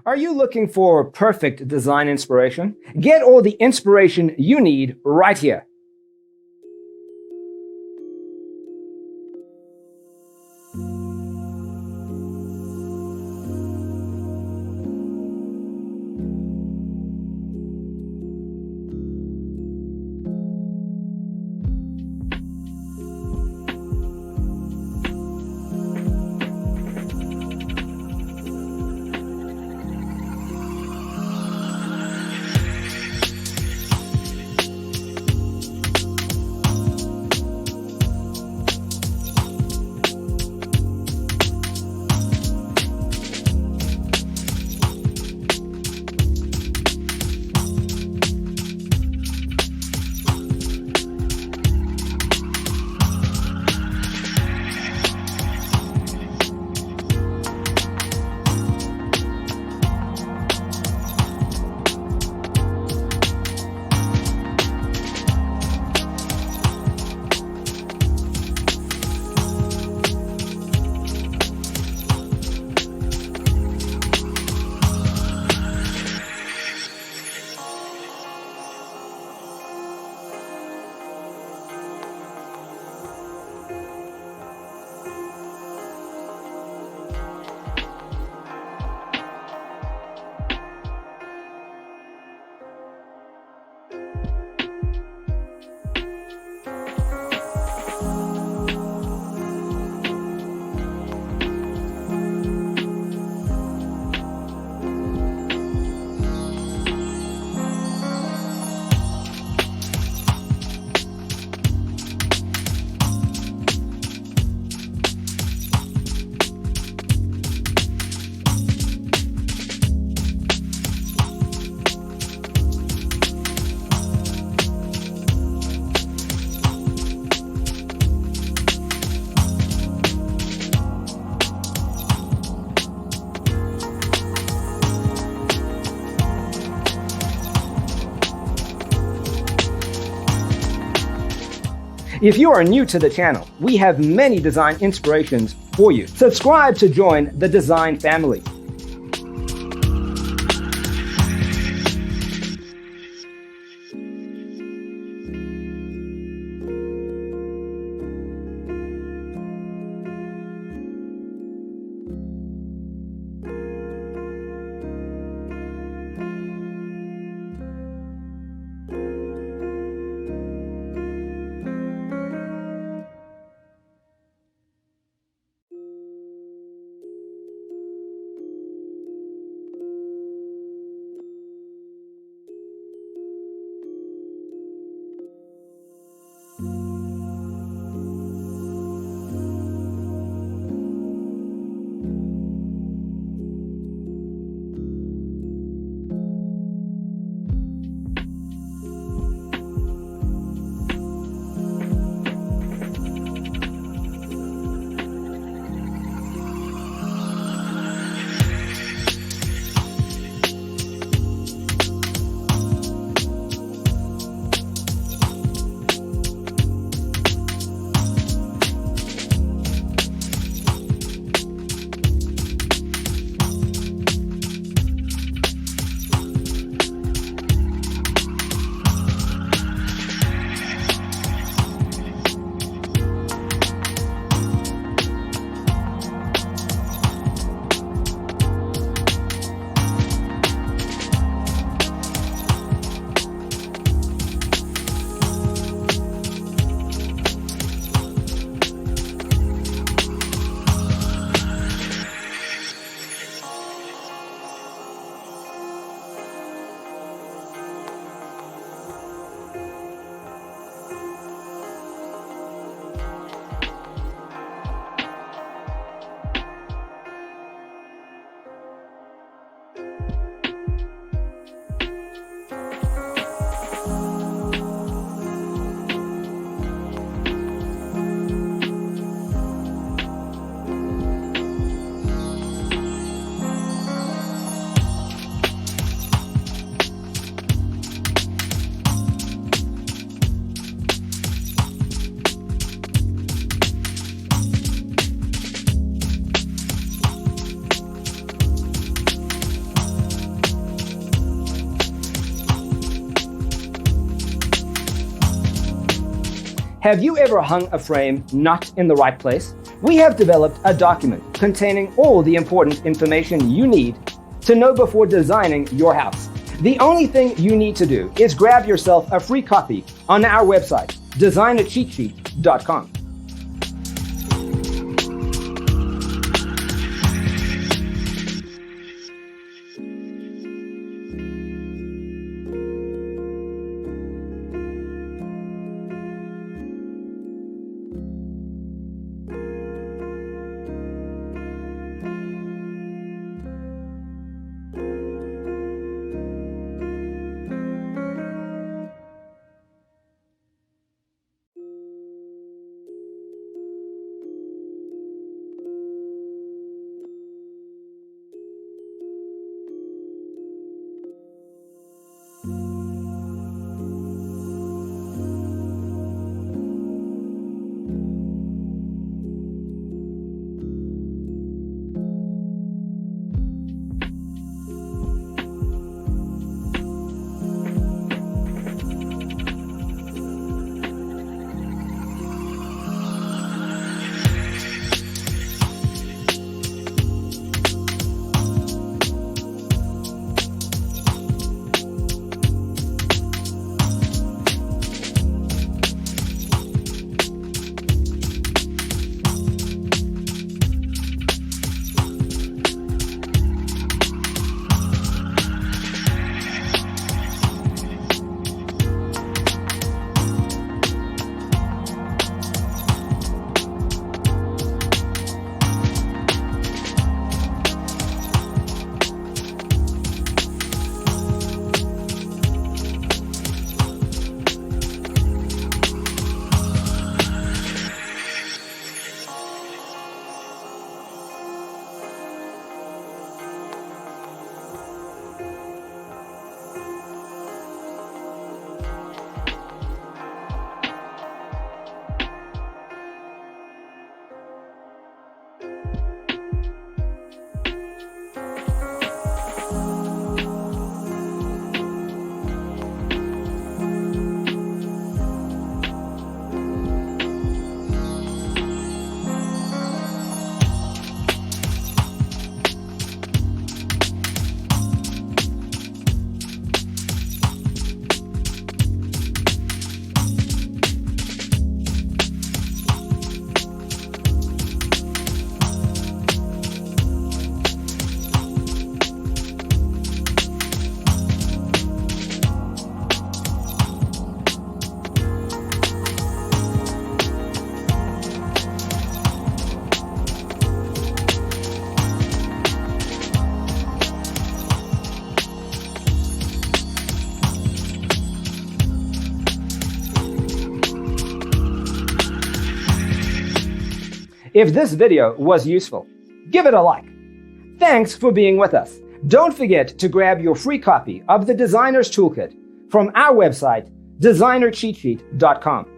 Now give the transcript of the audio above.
Are you looking for perfect design inspiration? Get all the inspiration you need right here. If you are new to the channel, we have many design inspirations for you. Subscribe to join the design family. Have you ever hung a frame not in the right place? We have developed a document containing all the important information you need to know before designing your house. The only thing you need to do is grab yourself a free copy on our website, designercheatsheet.com. If this video was useful, give it a like. Thanks for being with us. Don't forget to grab your free copy of the Designer's Toolkit from our website, designercheatsheet.com.